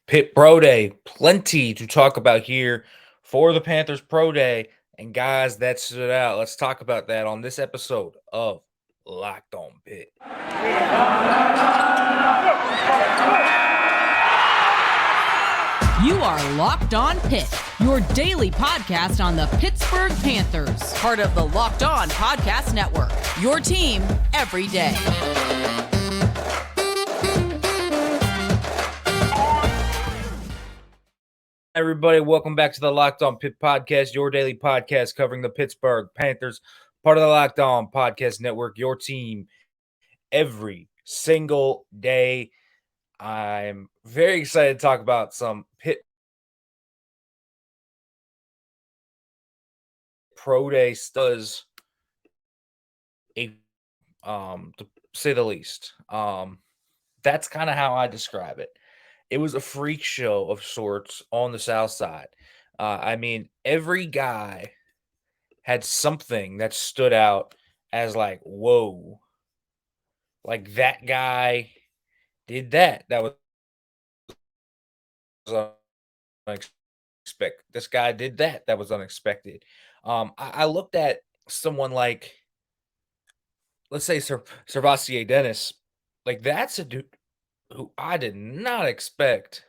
Pitt Pro Day, plenty to talk about here for the Panthers Pro Day. And guys, that stood out. Let's talk about that on this episode of Locked On Pitt. You are Locked On Pitt, your daily podcast on the Pittsburgh Panthers, part of the Locked On Podcast Network, your team every day. Everybody, welcome back to the Locked On Pitt podcast, your daily podcast covering the Pittsburgh Panthers, part of the Locked On Podcast Network, your team every single day. I'm very excited to talk about some Pitt Pro Day studs, to say the least. That's kind of how I describe it. It was a freak show of sorts on the South Side. Every guy had something that stood out as like, whoa, like that guy did that. That was unexpected. This guy did that. That was unexpected. I looked at someone like, let's say, SirVocea Dennis. Like, that's a dude who I did not expect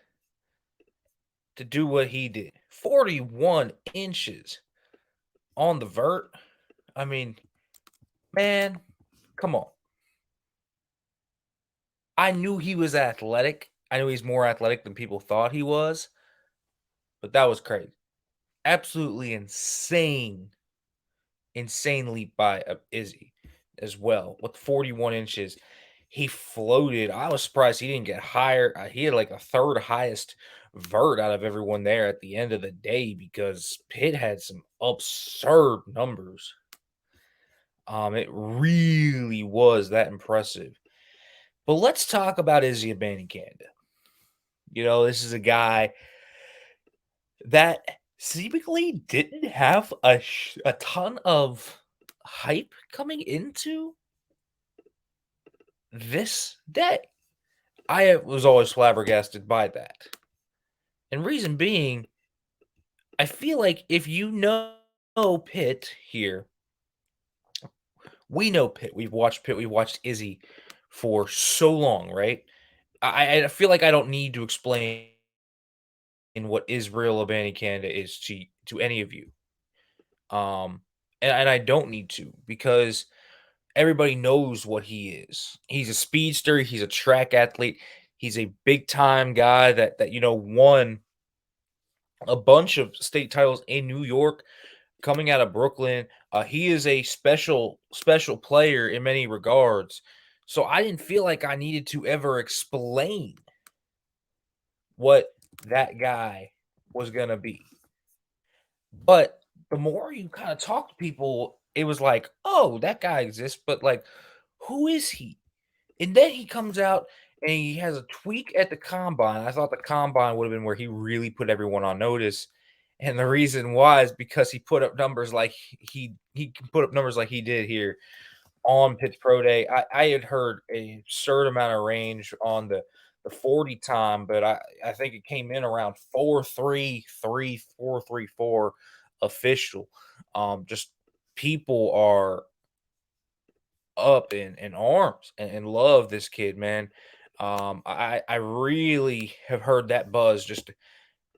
to do what he did. 41 inches on the vert. I mean, man, come on. I knew he was athletic. I knew he's more athletic than people thought he was. But that was crazy. Absolutely insane leap by Izzy as well. With 41 inches, he floated. I was surprised he didn't get higher. He had like a third highest vert out of everyone there at the end of the day because Pitt had some absurd numbers. It really was that impressive. But let's talk about Izzy Abanikanda. You know, this is a guy that seemingly didn't have a ton of hype coming into this day. I was always flabbergasted by that. And reason being, I feel like if you know Pitt here, we know Pitt. We've watched Pitt. We've watched Izzy for so long, right? I feel like I don't need to explain what Israel Abanikanda is to any of you. And I don't need to because everybody knows what he is. He's a speedster. He's a track athlete. He's a big time guy that won a bunch of state titles in New York, coming out of Brooklyn. He is a special player in many regards. So I didn't feel like I needed to ever explain what that guy was gonna be. But the more you kind of talk to people, it was like, oh, that guy exists, but like, who is he? And then he comes out and he has a tweak at the combine. I thought the combine would have been where he really put everyone on notice. And the reason why is because he put up numbers like he can put up numbers like he did here on Pitt Pro Day. I had heard a absurd amount of range on the 40 time, but I think it came in around 4.33, 4.34 official. Just people are up in arms and love this kid, man. I really have heard that buzz. Just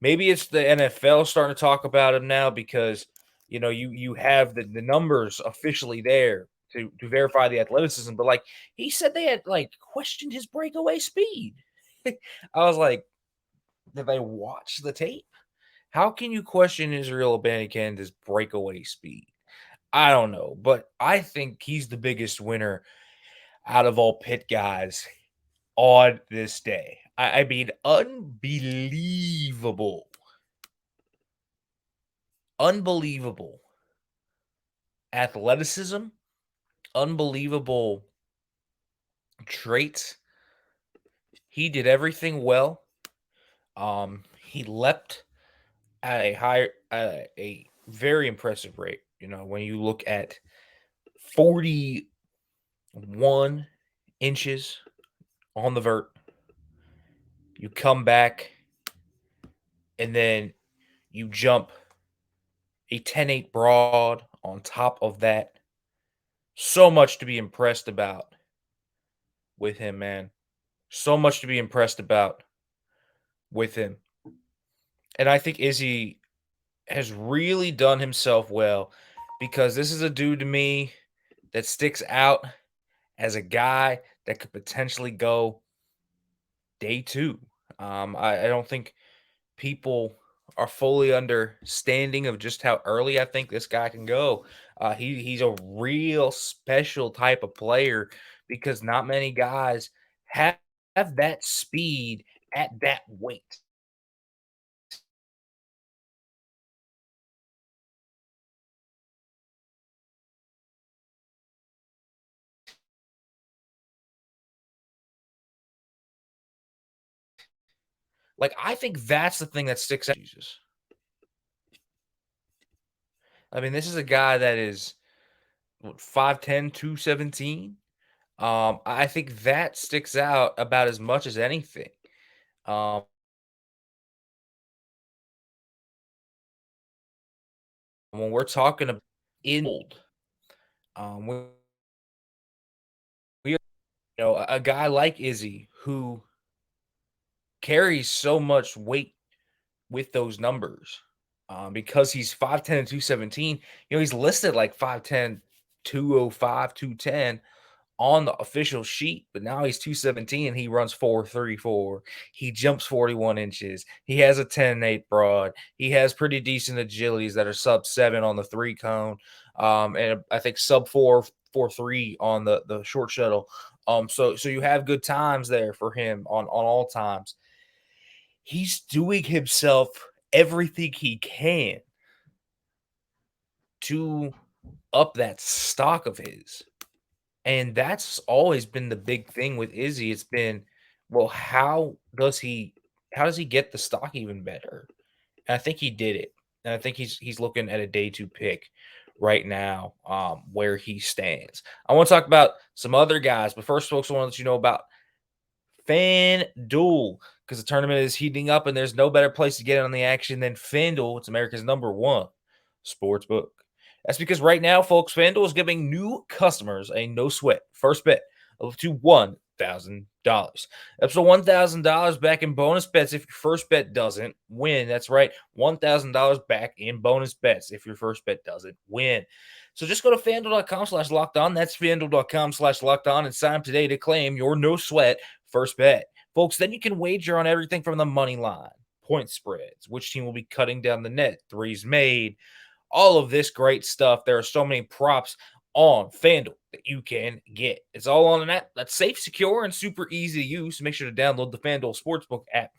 maybe it's the NFL starting to talk about him now because you have the numbers officially there to verify the athleticism. But like he said, they had like questioned his breakaway speed. I was like, did they watch the tape? How can you question Israel Abanikanda's breakaway speed? I don't know, but I think he's the biggest winner out of all Pitt guys on this day. I mean, unbelievable. Unbelievable athleticism, unbelievable traits. He did everything well. He leapt at a very impressive rate. You know, when you look at 41 inches on the vert, you come back and then you jump a 10-8 broad on top of that. So much to be impressed about with him, man. So much to be impressed about with him. And I think Izzy has really done himself well because this is a dude to me that sticks out as a guy that could potentially go day two. I don't think people are fully understanding of just how early I think this guy can go. He's a real special type of player because not many guys have, have that speed at that weight. Like I think that's the thing that sticks out. Jesus. I mean, this is a guy that is what, 5'10", 217. I think that sticks out about as much as anything. Um, when we're talking about in old, we, we a guy like Izzy who carries so much weight with those numbers because he's 5'10" and 217. He's listed like 5'10", 205, 210 on the official sheet, but now he's 217 and he runs 4.34. He jumps 41 inches. He has a 10-8 broad. He has pretty decent agilities that are sub 7 on the 3 cone. And I think sub 4.43 on the short shuttle. So you have good times there for him on all times. He's doing himself everything he can to up that stock of his. And that's always been the big thing with Izzy. It's been, well, how does he get the stock even better? And I think he did it. And I think he's looking at a day two pick right now, where he stands. I want to talk about some other guys, but first, folks, I want to let you know about FanDuel because the tournament is heating up and there's no better place to get in on the action than FanDuel. It's America's #1 sports book. That's because right now, folks, FanDuel is giving new customers a no sweat first bet of up to $1,000. Up to $1,000 back in bonus bets if your first bet doesn't win. That's right, $1,000 back in bonus bets if your first bet doesn't win. So just go to fanduel.com/locked on. That's fanduel.com/locked on and sign up today to claim your no sweat first bet. Folks, then you can wager on everything from the money line, point spreads, which team will be cutting down the net, threes made, all of this great stuff. There are so many props on FanDuel that you can get. It's all on an app that's safe, secure, and super easy to use. So make sure to download the FanDuel Sportsbook app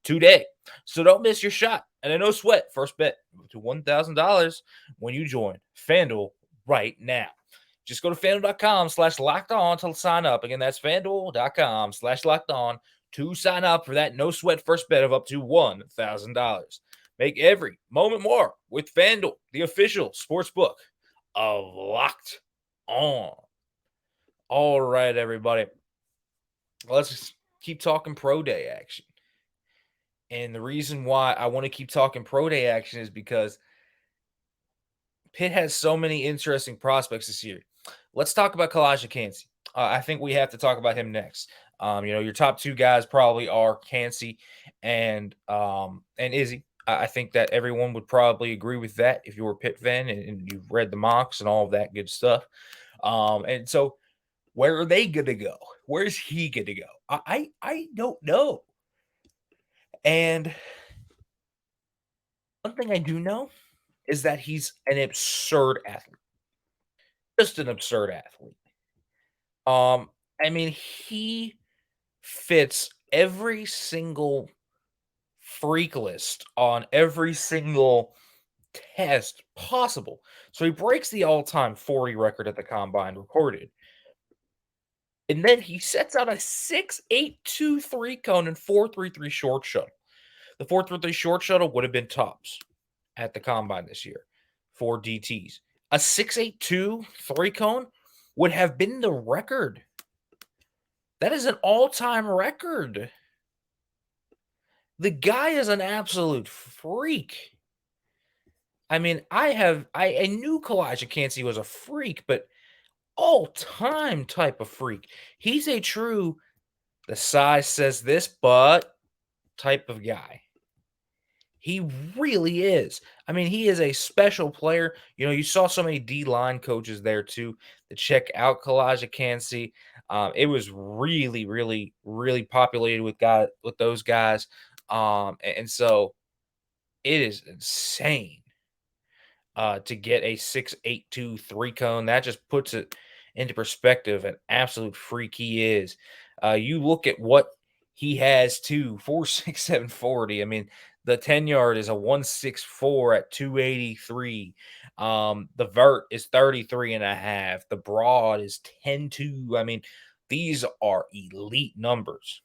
today. So don't miss your shot and a no sweat first bet to $1,000 when you join FanDuel right now. Just go to fanduel.com/locked on to sign up. Again, that's fanduel.com/locked on to sign up for that no sweat first bet of up to $1,000. Make every moment more with FanDuel, the official sports book of Locked On. All right, everybody. Let's just keep talking pro day action. And the reason why I want to keep talking pro day action is because Pitt has so many interesting prospects this year. Let's talk about Calijah Kancey. I think we have to talk about him next. Your top two guys probably are Kancey and Izzy. I think that everyone would probably agree with that if you're a Pitt fan and you've read the mocks and all of that good stuff. And so, where are they going to go? Where is he going to go? I don't know. And one thing I do know is that he's an absurd athlete, just an absurd athlete. I mean, he fits every single freak list on every single test possible. So he breaks the all-time 40 record at the combine recorded. And then he sets out a 6.82 3-cone and 4.33 short shuttle. The 4.33 short shuttle would have been tops at the combine this year for DTs. A 6.82 3-cone would have been the record. That is an all-time record. The guy is an absolute freak. I mean, I knew Calijah Kancey was a freak, but all-time type of freak. He's a true the size says this, but type of guy. He really is. I mean, he is a special player. You know, you saw so many D-line coaches there too to check out Calijah Kancey. It was really, really, really populated with those guys. And so it is insane to get a 6'8" 3 cone. That just puts it into perspective. An absolute freak he is. You look at what he has too 4.67 40. I mean, the 10-yard is a 164 at 283. The vert is 33 and a half. The broad is 10.2. I mean, these are elite numbers.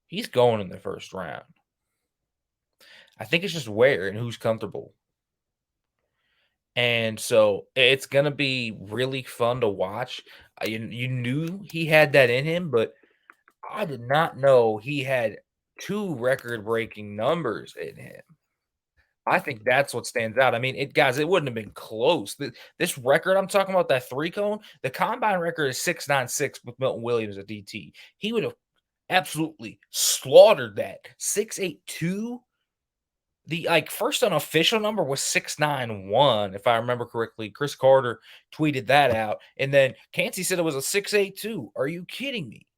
He's going in the first round. I think it's just where and who's comfortable. And so it's gonna be really fun to watch. You knew he had that in him, but I did not know he had 2 record-breaking numbers in him. I think that's what stands out. I mean, it wouldn't have been close. This record I'm talking about, that 3 cone, the combine record is 6.96 with Milton Williams at DT. He would have absolutely slaughtered that. 6.82. The, like, first unofficial number was 691, if I remember correctly. Chris Carter tweeted that out, and then Cancey said it was a 682. Are you kidding me?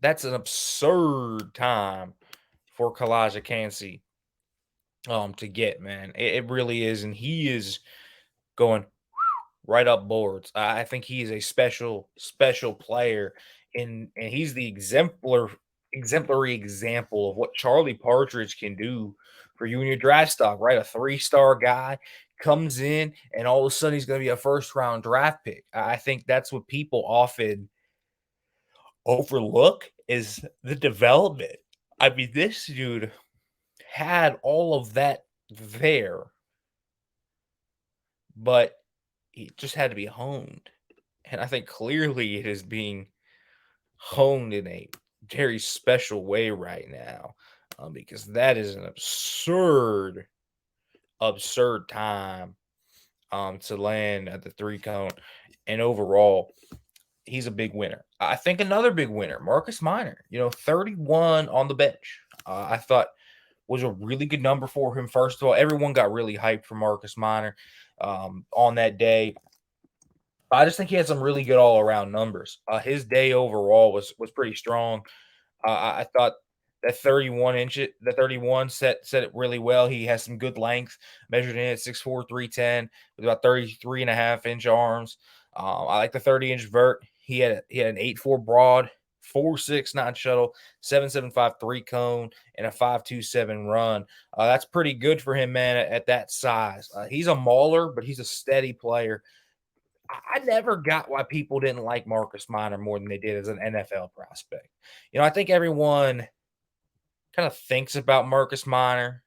That's an absurd time for Calijah Kancey, to get, man. It really is, and he is going right up boards. I think he is a special, special player, and he's the exemplary example of what Charlie Partridge can do for you in your draft stock, right? A 3-star guy comes in, and all of a sudden he's going to be a first-round draft pick. I think that's what people often overlook is the development. I mean, this dude had all of that there, but it just had to be honed. And I think clearly it is being honed in a very special way right now, because that is an absurd, absurd time to land at the 3 cone. And overall, he's a big winner. I think another big winner, Marcus Minor, 31 on the bench. I thought was a really good number for him. First of all, everyone got really hyped for Marcus Minor on that day. I just think he had some really good all around numbers. His day overall was pretty strong. I thought that 31 set it really well. He has some good length, measured in at 6'4", 310 with about 33.5-inch arms. I like the 30-inch vert. He had an 8.4 broad, 4.69 shuttle, 7.75 3 cone, and a 5.27 run. That's pretty good for him, man, at that size. He's a mauler, but he's a steady player. I never got why people didn't like Marcus Minor more than they did as an NFL prospect. I think everyone kind of thinks about Marcus Minor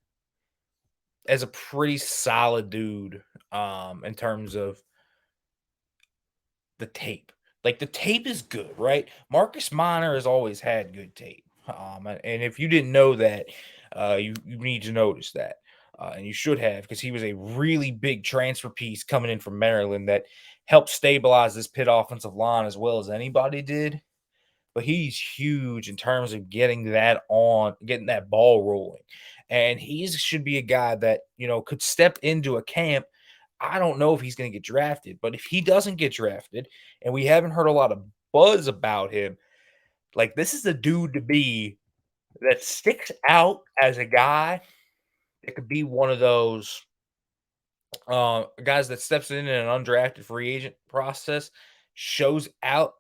as a pretty solid dude in terms of the tape. Like, the tape is good, right? Marcus Minor has always had good tape. And if you didn't know that, you need to notice that. And you should have, because he was a really big transfer piece coming in from Maryland that helped stabilize this Pitt offensive line as well as anybody did. But he's huge in terms of getting that ball rolling. And he should be a guy that, could step into a camp. I don't know if he's going to get drafted, but if he doesn't get drafted and we haven't heard a lot of buzz about him, like, this is the dude to be that sticks out as a guy that could be one of those guys that steps in an undrafted free agent process, shows out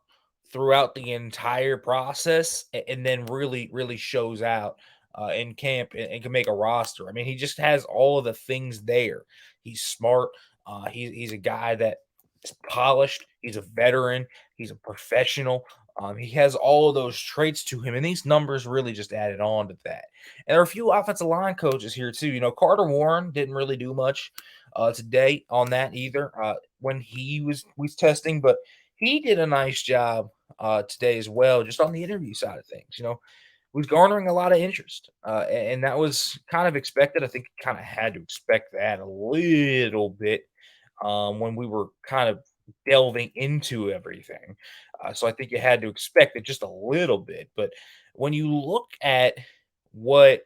throughout the entire process, and then really, really shows out in camp and can make a roster. I mean, he just has all of the things there. He's smart. He's a guy that is polished. He's a veteran. He's a professional. He has all of those traits to him, and these numbers really just added on to that. And there are a few offensive line coaches here too. Carter Warren didn't really do much today on that either when he was testing, but he did a nice job today as well, just on the interview side of things. was garnering a lot of interest, and that was kind of expected. I think you kind of had to expect that a little bit when we were kind of delving into everything. So I think you had to expect it just a little bit. But when you look at what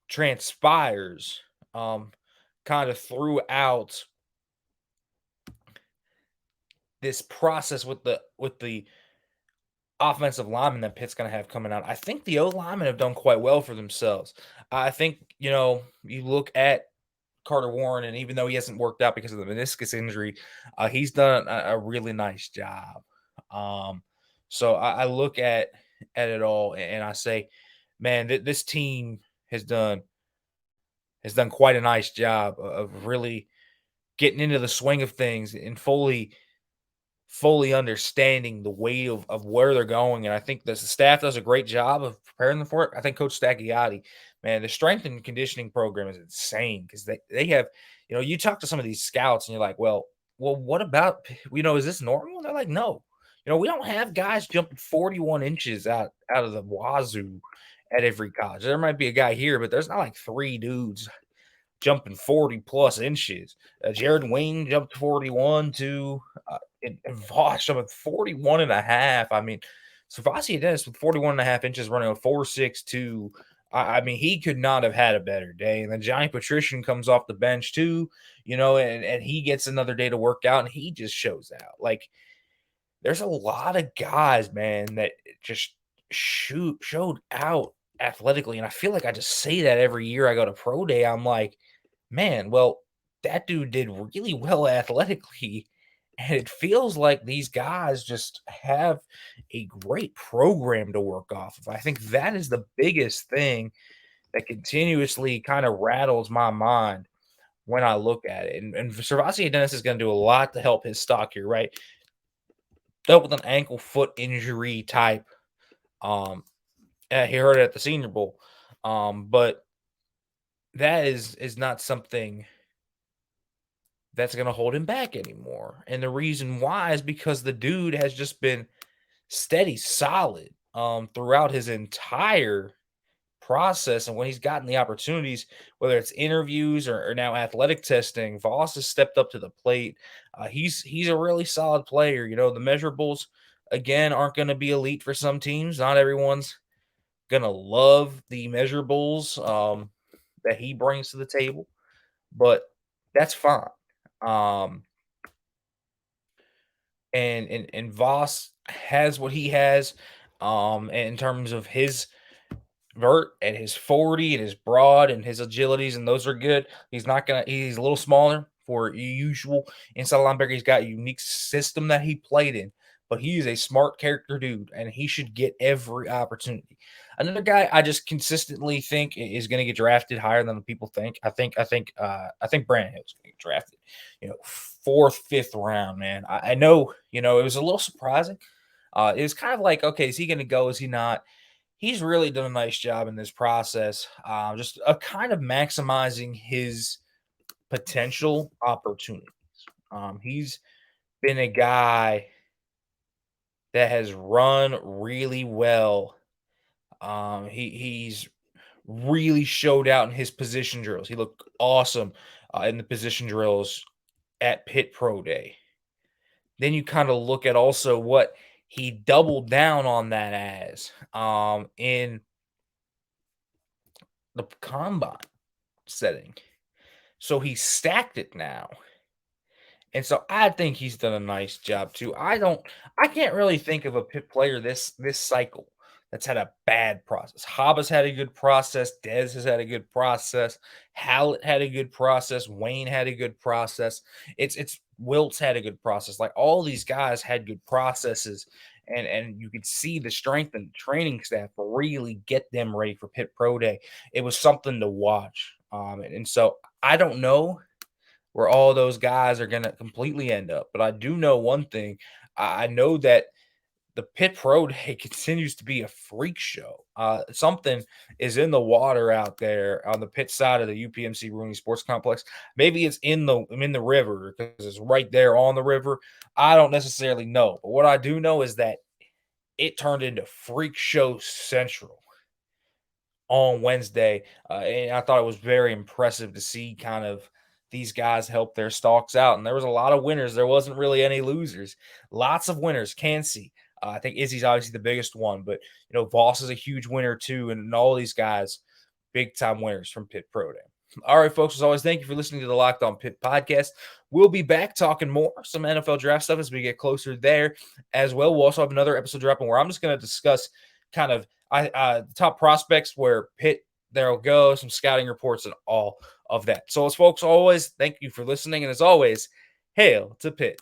transpires kind of throughout this process with the offensive lineman that Pitt's going to have coming out, I think the O linemen have done quite well for themselves. I think, you look at Carter Warren, and even though he hasn't worked out because of the meniscus injury, he's done a really nice job. Um, so I look at it all and I say, man, this team has done quite a nice job of really getting into the swing of things and fully understanding the way of where they're going. And I think the staff does a great job of preparing them for it. I think Coach Stacchiotti, man, the strength and conditioning program is insane because they have, you talk to some of these scouts and you're like, well, what about, is this normal? And they're like, no, we don't have guys jumping 41 inches out of the wazoo at every college. There might be a guy here, but there's not like three dudes jumping 40 plus inches. Jared Wayne jumped 41 too. And Voss jumping 41 and a half. I mean, SirVocea Dennis with 41 and a half inches running a 4.62. I mean, he could not have had a better day. And then Johnny Patrician comes off the bench too, and he gets another day to work out and he just shows out. Like, there's a lot of guys, man, that just showed out athletically. And I feel like I just say that every year I go to pro day. I'm like, man, well, that dude did really well athletically. And it feels like these guys just have a great program to work off of. I think that is the biggest thing that continuously kind of rattles my mind when I look at it. And SirVocea Dennis is going to do a lot to help his stock here, right? Dealt with an ankle foot injury type. He heard it at the Senior Bowl. But that is not something that's going to hold him back anymore. And the reason why is because the dude has just been steady, solid throughout his entire process. And when he's gotten the opportunities, whether it's interviews or now athletic testing, Voss has stepped up to the plate. He's a really solid player. The measurables, again, aren't going to be elite for some teams. Not everyone's going to love the measurables that he brings to the table, but that's fine. Um, and Voss has what he has in terms of his vert and his 40 and his broad and his agilities, and those are good. He's a little smaller for usual inside linebacker. He's got a unique system that he played in, but he is a smart character dude, and he should get every opportunity. Another guy I just consistently think is going to get drafted higher than the people think. I think Brandon Hill's going to get drafted, fourth, fifth round, man. I know, it was a little surprising. It was kind of like, okay, is he going to go? Is he not? He's really done a nice job in this process, just kind of maximizing his potential opportunities. He's been a guy that has run really well. He's really showed out in his position drills. He looked awesome in the position drills at Pitt Pro Day. Then you kind of look at also what he doubled down on that as in the combine setting. So he stacked it now. And so I think he's done a nice job too. I can't really think of a Pitt player this cycle that's had a bad process. Habba's had a good process. Dez has had a good process. Hallett had a good process. Wayne had a good process. It's Wilt's had a good process. Like, all these guys had good processes, and you could see the strength and training staff really get them ready for Pitt Pro Day. It was something to watch. And so I don't know where all those guys are going to completely end up. But I do know one thing. I know that the Pitt Pro Day continues to be a freak show. Something is in the water out there on the Pitt side of the UPMC Rooney Sports Complex. Maybe it's in the river because it's right there on the river. I don't necessarily know. But what I do know is that it turned into freak show central. on Wednesday, and I thought it was very impressive to see kind of these guys help their stalks out. And there was a lot of winners. There wasn't really any losers. Lots of winners. Cancey, I think Izzy's obviously the biggest one, but Voss is a huge winner too, and all these guys, big time winners from Pitt Pro Day. All right, folks, as always, thank you for listening to the Locked On Pitt podcast. We'll be back talking more some NFL draft stuff as we get closer there as well. We'll also have another episode dropping where I'm just going to discuss kind of the top prospects where Pitt, there'll go, some scouting reports and all of that. So as folks, always, thank you for listening. And as always, hail to Pitt.